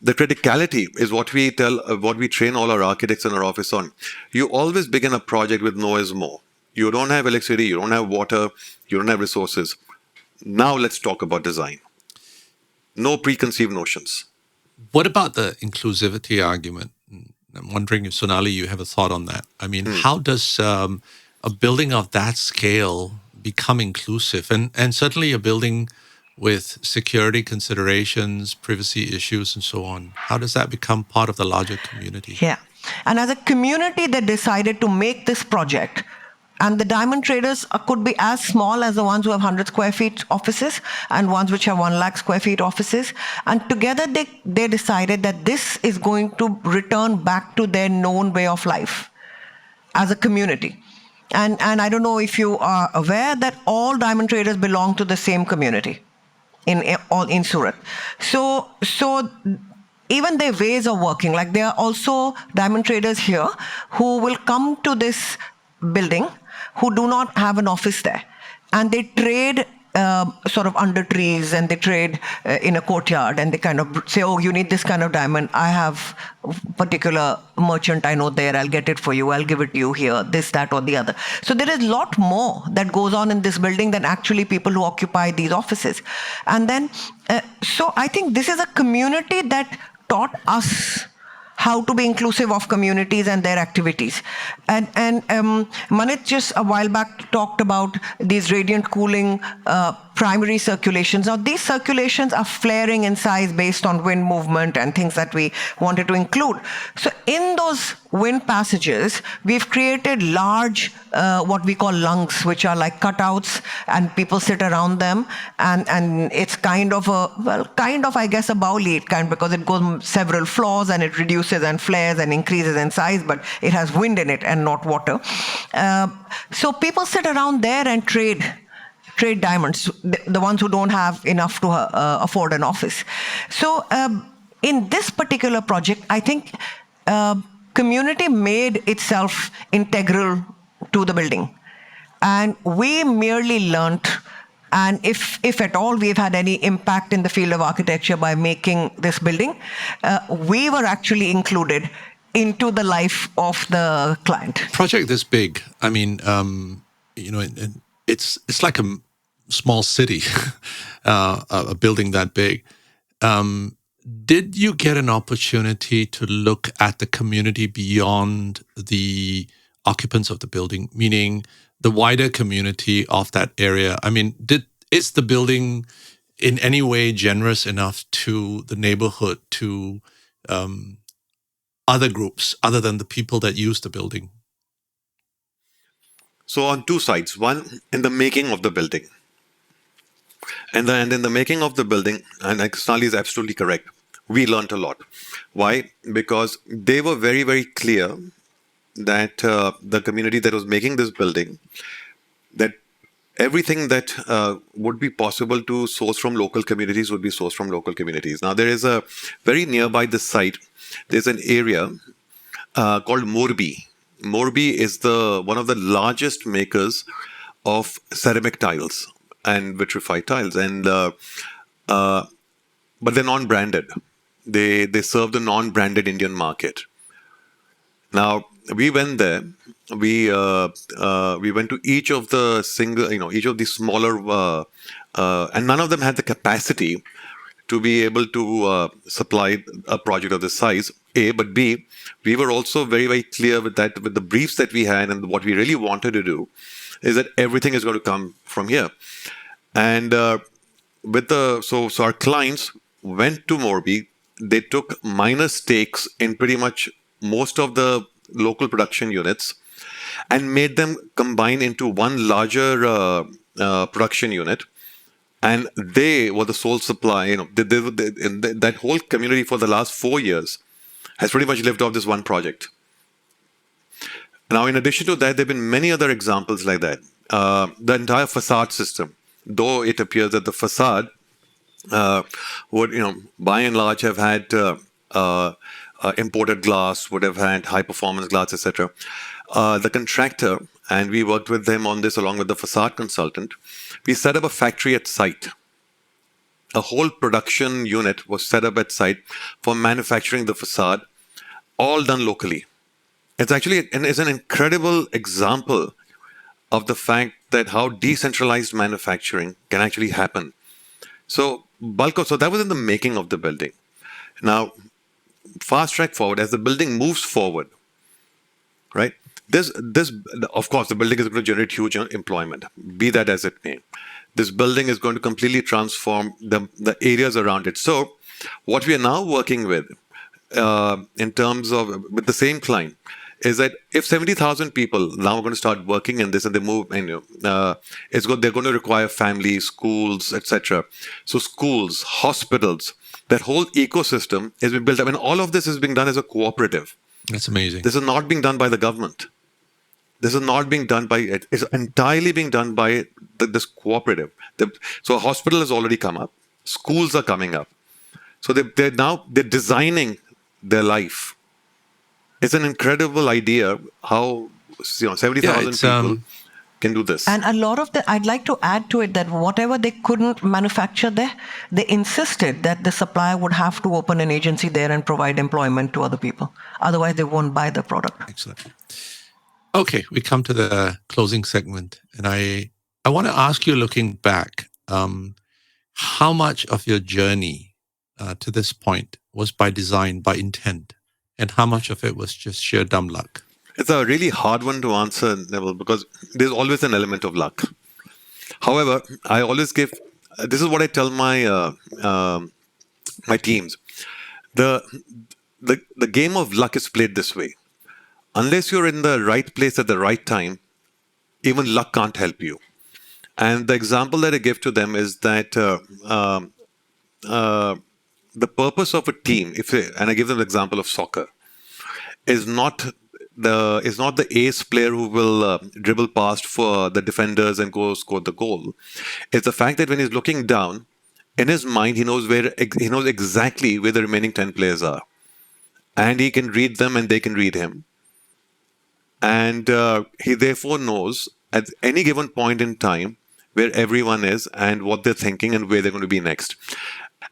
The criticality is what we train all our architects in our office on. You always begin a project with no is more. You don't have electricity, you don't have water, you don't have resources. Now let's talk about design. No preconceived notions. What about the inclusivity argument? I'm wondering if, Sonali, you have a thought on that. I mean, how does a building of that scale become inclusive? And certainly a building with security considerations, privacy issues, and so on. How does that become part of the larger community? Yeah. And as a community, they decided to make this project. And the diamond traders could be as small as the ones who have 100 square feet offices and ones which have 1 lakh square feet offices. And together they decided that this is going to return back to their known way of life as a community. And I don't know if you are aware that all diamond traders belong to the same community in Surat. So even their ways of working, like there are also diamond traders here who will come to this building who do not have an office there, and they trade sort of under trees, and they trade in a courtyard, and they kind of say, oh, you need this kind of diamond, I have a particular merchant I know there, I'll get it for you, I'll give it to you here, this, that, or the other. So there is a lot more that goes on in this building than actually people who occupy these offices. And then so I think this is a community that taught us how to be inclusive of communities and their activities. And Manit just a while back talked about these radiant cooling primary circulations. Now, these circulations are flaring in size based on wind movement and things that we wanted to include. So in those wind passages, we've created large, what we call lungs, which are like cutouts, and people sit around them. And it's kind of I guess, a Bauli, because it goes several floors and it reduces and flares and increases in size, but it has wind in it and not water. So people sit around there and trade diamonds, the ones who don't have enough to afford an office. So in this particular project, I think community made itself integral to the building. And we merely learnt, and if at all we've had any impact in the field of architecture by making this building, we were actually included into the life of the client. Project this big, I mean, it's like a small city, a building that big. Did you get an opportunity to look at the community beyond the occupants of the building, meaning the wider community of that area? I mean, is the building in any way generous enough to the neighborhood, to other groups other than the people that use the building? So on two sides. One, in the making of the building. And in the making of the building, and Sonali is absolutely correct, we learned a lot. Why? Because they were very, very clear that the community that was making this building, that everything that would be possible to source from local communities would be sourced from local communities. Now, there is a very nearby this site, there's an area called Morbi. Morbi is one of the largest makers of ceramic tiles and vitrified tiles, and but they're non-branded. They serve the non-branded Indian market. Now we went there. We went to each of the each of the smaller, and none of them had the capacity to be able to supply a project of this size. A, but B, we were also very, very clear with the briefs that we had, and what we really wanted to do is that everything is going to come from here. And so our clients went to Morbi. They took minor stakes in pretty much most of the local production units and made them combine into one larger production unit. And they were the sole supply. That whole community for the last 4 years has pretty much lived off this one project. Now, in addition to that, there have been many other examples like that. The entire facade system, though it appears that the facade would, by and large, have had imported glass, would have had high-performance glass, etc. The contractor, and we worked with them on this along with the facade consultant, we set up a factory at site. A whole production unit was set up at site for manufacturing the facade, all done locally. It's actually an incredible example of the fact that how decentralized manufacturing can actually happen. So that was in the making of the building. Now, fast track forward, as the building moves forward, right? This of course, the building is going to generate huge employment, be that as it may. This building is going to completely transform the areas around it. So what we are now working with, in terms of with the same client, is that if 70,000 people now are going to start working in this and they move, they're going to require families, schools, etc. So schools, hospitals, that whole ecosystem is being built up, and all of this is being done as a cooperative. That's amazing. This is not being done by the government. This is not being done by it. It's entirely being done by this cooperative. So a hospital has already come up. Schools are coming up. So they're designing their life. It's an incredible idea how 70,000 people can do this. And a lot of I'd like to add to it that whatever they couldn't manufacture there, they insisted that the supplier would have to open an agency there and provide employment to other people. Otherwise, they won't buy the product. Excellent. Okay, we come to the closing segment. And I want to ask you, looking back, how much of your journey to this point was by design, by intent? And how much of it was just sheer dumb luck? It's a really hard one to answer, Neville, because there's always an element of luck. However, I always this is what I tell my my teams. The game of luck is played this way. unless you're in the right place at the right time, even luck can't help you. And the example that I give to them is that the purpose of a team, and I give them the example of soccer, is not the ace player who will dribble past for the defenders and go score the goal. It's the fact that when he's looking down, in his mind he knows exactly where the remaining 10 players are, and he can read them and they can read him, and he therefore knows at any given point in time where everyone is and what they're thinking and where they're going to be next.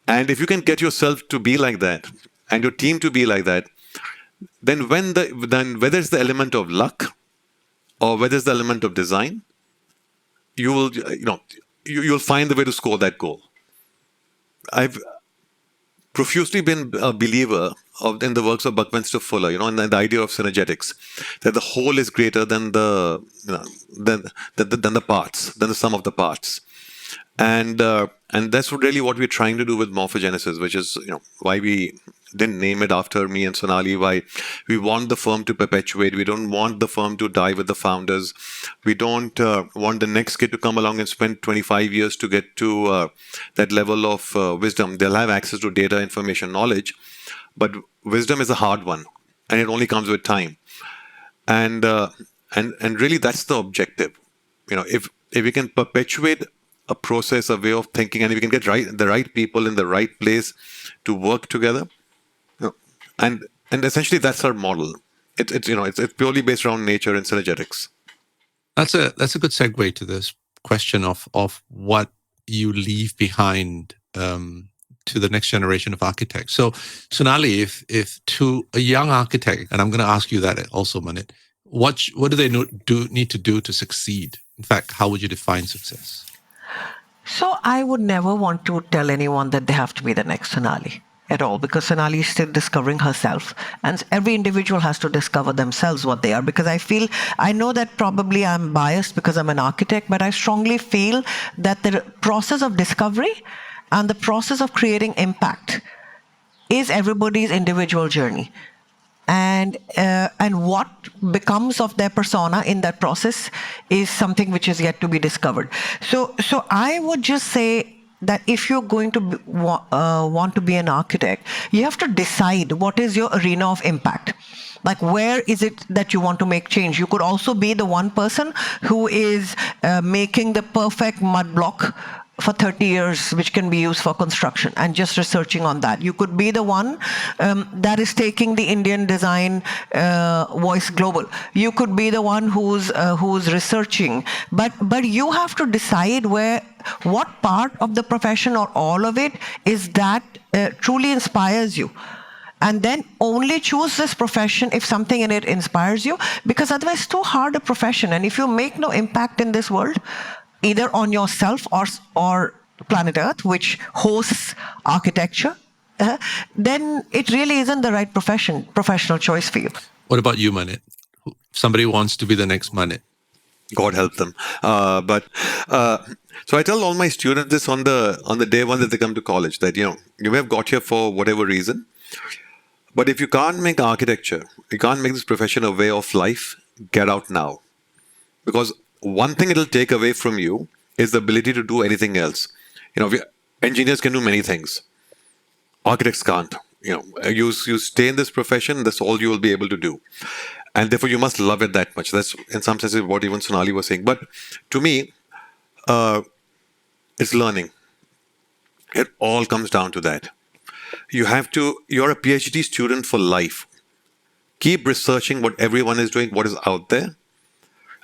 And if you can get yourself to be like that and your team to be like that, then whether it's the element of luck or whether it's the element of design, you will you'll find the way to score that goal. I've profusely been a believer in the works of Buckminster Fuller, and the idea of synergetics, that the whole is greater than than the parts, than the sum of the parts. And that's really what we're trying to do with Morphogenesis, which is why we didn't name it after me and Sonali. Why we want the firm to perpetuate. We don't want the firm to die with the founders. We don't want the next kid to come along and spend 25 years to get to that level of wisdom. They'll have access to data, information, knowledge, but wisdom is a hard one, and it only comes with time. And really, that's the objective. If we can perpetuate a process, a way of thinking, and if we can get the right people in the right place to work together, and essentially that's our model. It's purely based around nature and synergetics. That's a good segue to this question of what you leave behind to the next generation of architects. So, Sonali, if to a young architect, and I'm going to ask you that also, Manit, what do they need to do to succeed? In fact, how would you define success? So I would never want to tell anyone that they have to be the next Sonali at all, because Sonali is still discovering herself, and every individual has to discover themselves what they are. Because I know that probably I'm biased because I'm an architect, but I strongly feel that the process of discovery and the process of creating impact is everybody's individual journey. And what becomes of their persona in that process is something which is yet to be discovered. So I would just say that if you're going to want to be an architect, you have to decide what is your arena of impact. Like, where is it that you want to make change? You could also be the one person who is making the perfect mud block for 30 years, which can be used for construction, and just researching on that. You could be the one that is taking the Indian design voice global. You could be the one who's researching, but you have to decide what part of the profession or all of it is that truly inspires you. And then only choose this profession if something in it inspires you, because otherwise it's too hard a profession. And if you make no impact in this world, either on yourself or planet Earth, which hosts architecture, then it really isn't the right professional choice for you. What about you, Manit? Somebody wants to be the next Manit. God help them. So I tell all my students this on the day one that they come to college, that you may have got here for whatever reason, but if you can't make architecture, you can't make this profession a way of life, get out now. Because one thing it'll take away from you is the ability to do anything else. Engineers can do many things. Architects can't. You stay in this profession, that's all you will be able to do. And therefore, you must love it that much. That's, in some sense, what even Sonali was saying. But to me, it's learning. It all comes down to that. You're a PhD student for life. Keep researching what everyone is doing, what is out there,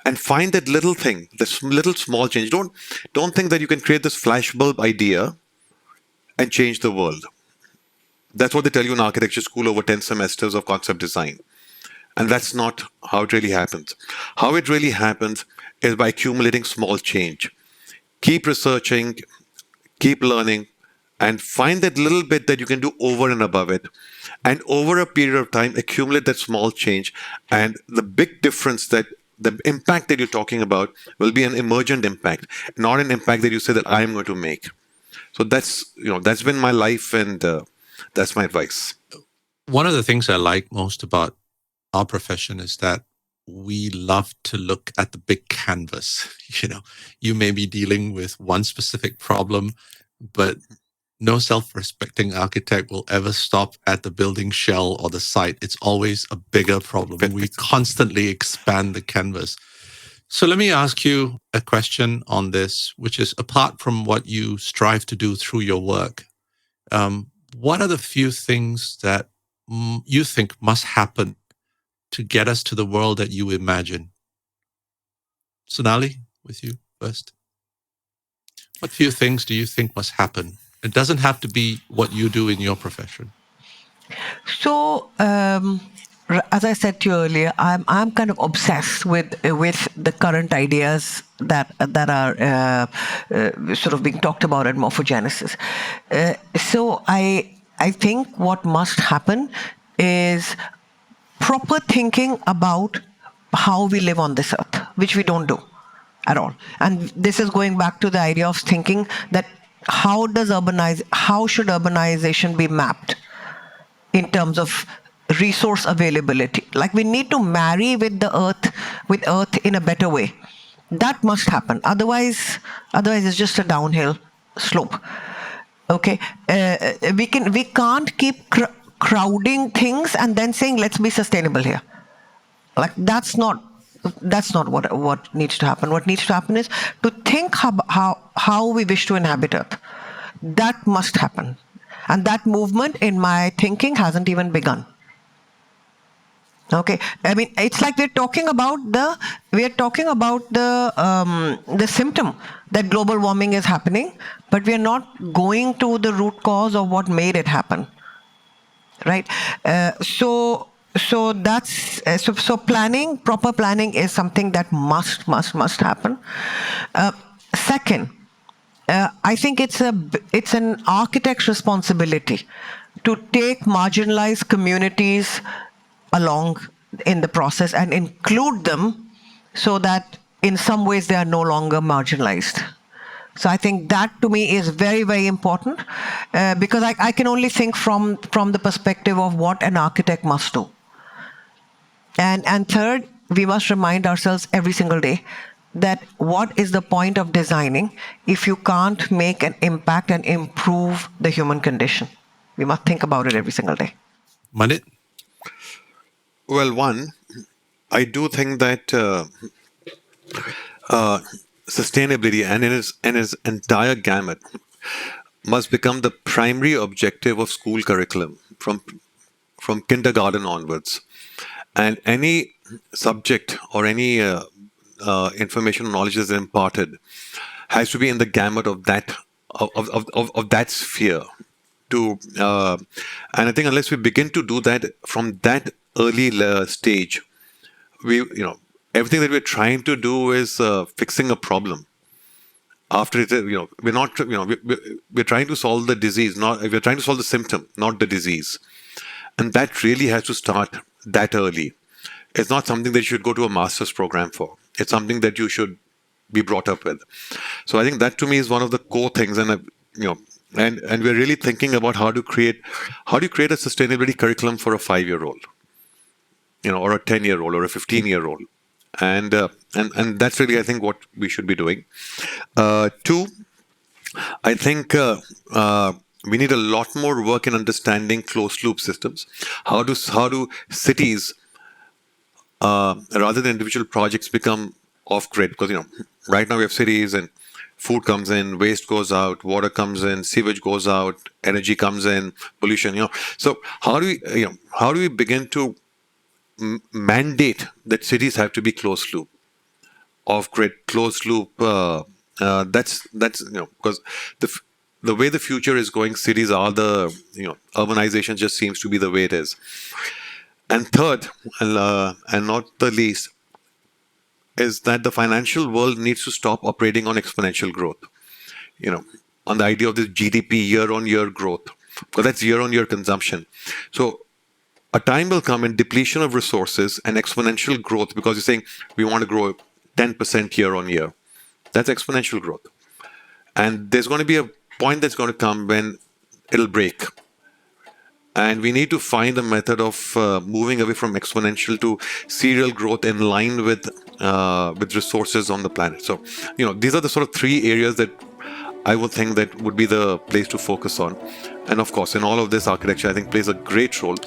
and find that little thing, this little small change. Don't think that you can create this flashbulb idea and change the world. That's what they tell you in architecture school over 10 semesters of concept design. And that's not how it really happens. How it really happens is by accumulating small change. Keep researching, keep learning, and find that little bit that you can do over and above it. And over a period of time, accumulate that small change. And the big difference, that the impact that you're talking about will be an emergent impact, not an impact that you say that I'm going to make. So that's been my life, and that's my advice. One of the things I like most about our profession is that we love to look at the big canvas. You may be dealing with one specific problem, but no self-respecting architect will ever stop at the building shell or the site. It's always a bigger problem. We constantly expand the canvas. So let me ask you a question on this, which is apart from what you strive to do through your work, what are the few things that you think must happen to get us to the world that you imagine? Sonali, with you first. What few things do you think must happen? It doesn't have to be what you do in your profession. So, as I said to you earlier, I'm kind of obsessed with the current ideas that are sort of being talked about in morphogenesis. So I think what must happen is proper thinking about how we live on this earth, which we don't do at all. And this is going back to the idea of thinking that how should urbanization be mapped in terms of resource availability. Like we need to marry with earth in a better way. That must happen. Otherwise it's just a downhill slope. Okay, we can't keep crowding things and then saying let's be sustainable here. Like that's not what needs to happen. What needs to happen is to think how we wish to inhabit Earth. That must happen, and that movement, in my thinking, hasn't even begun. Okay, I mean it's like we're talking about the symptom that global warming is happening, but we're not going to the root cause of what made it happen. Right? So that's so planning, proper planning is something that must happen. Second, I think it's an architect's responsibility to take marginalized communities along in the process and include them so that in some ways they are no longer marginalized. So I think that to me is very, very important because I can only think from the perspective of what an architect must do. And third, we must remind ourselves every single day that what is the point of designing if you can't make an impact and improve the human condition? We must think about it every single day. Manit? Well, one, I do think that sustainability and in its entire gamut must become the primary objective of school curriculum from kindergarten onwards. And any subject or any information or knowledge that is imparted has to be in the gamut of that sphere. And I think unless we begin to do that from that early stage, everything that we're trying to do is fixing a problem. After it, we're not, we're trying to solve the disease, we're trying to solve the symptom, not the disease. And that really has to start that early. It's not something that you should go to a master's program for. It's something that you should be brought up with. So I think that to me is one of the core things. And and we're really thinking about how do you create a sustainability curriculum for a 5-year-old, or a 10-year-old or a 15-year-old. And that's really, I think, what we should be doing. Two, I think we need a lot more work in understanding closed loop systems. How do cities, rather than individual projects, become off grid? Because right now we have cities and food comes in, waste goes out, water comes in, sewage goes out, energy comes in, pollution. So how do we begin to mandate that cities have to be closed loop, off grid, closed loop? That's because the way the future is going, cities are urbanization just seems to be the way it is. And third, and not the least, is that the financial world needs to stop operating on exponential growth. On the idea of this GDP year-on-year growth, because that's year-on-year consumption. So a time will come in depletion of resources and exponential growth, because you're saying we want to grow 10% year-on-year. That's exponential growth. And there's going to be a point that's going to come when it'll break. And we need to find a method of moving away from exponential to serial growth in line with resources on the planet. So, these are the sort of three areas that I would think that would be the place to focus on. And of course, in all of this, architecture, I think, plays a great role.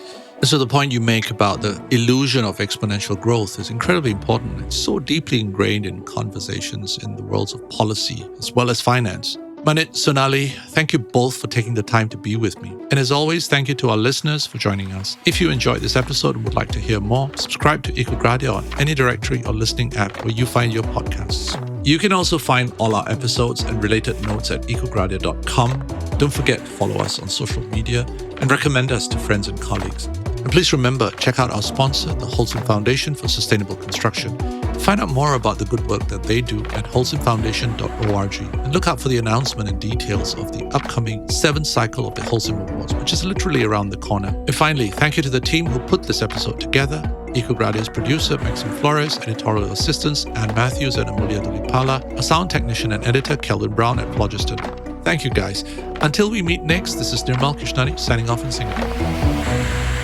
So the point you make about the illusion of exponential growth is incredibly important. It's so deeply ingrained in conversations in the worlds of policy as well as finance. Manit, Sonali, thank you both for taking the time to be with me. And as always, thank you to our listeners for joining us. If you enjoyed this episode and would like to hear more, subscribe to EcoGradia on any directory or listening app where you find your podcasts. You can also find all our episodes and related notes at ecogradia.com. Don't forget to follow us on social media and recommend us to friends and colleagues. And please remember, check out our sponsor, the Wholesome Foundation for Sustainable Construction. Find out more about the good work that they do at wholesomefoundation.org and look out for the announcement and details of the upcoming 7th cycle of the Wholesome Awards, which is literally around the corner. And finally, thank you to the team who put this episode together. EcoGradia's producer, Maxim Flores, editorial assistants, Anne Matthews and Amelia Dolipala, a sound technician and editor, Kelvin Brown at Phlogiston. Thank you, guys. Until we meet next, this is Nirmal Krishnani signing off in Singapore.